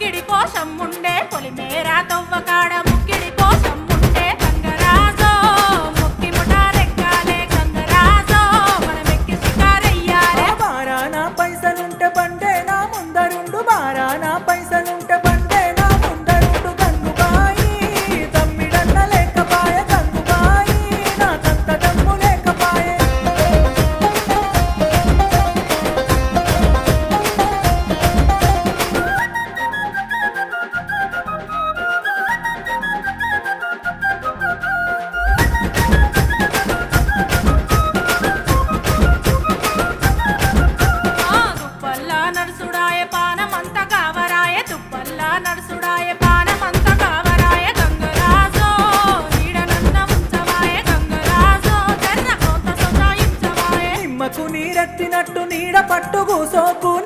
ముక్కిడి కోసం ఉండే పొలిమేరా తవ్వకాడ ముక్కిడి కోసం ఉండే గంగరాజో ముక్కి ముఠారెక్కాలే గంగరాజో మనమెక్కి షికారయ్యాలే బారానా పైసలుంటే బండే నా ముందరుండు బారానా పైసలుంటే బండే నా ముందరుండు గంగుబాయి తమ్మిడన్న లేకపాయ గంగుబాయి నాకంత దమ్ము లేకపాయే దుప్పల్లా నడుసుడాయ పానమంత కావరాయ దుప్పల్లా నడుసుడాయ పానమంత కావరాయ గంగరాజో నీడనన్న ఉంచవాయ గంగరాజో జర్ర కొంత సొంత ఇంచవాయ నిమ్మకు నీరెత్తినట్టు నీడ పట్టు కూసోకు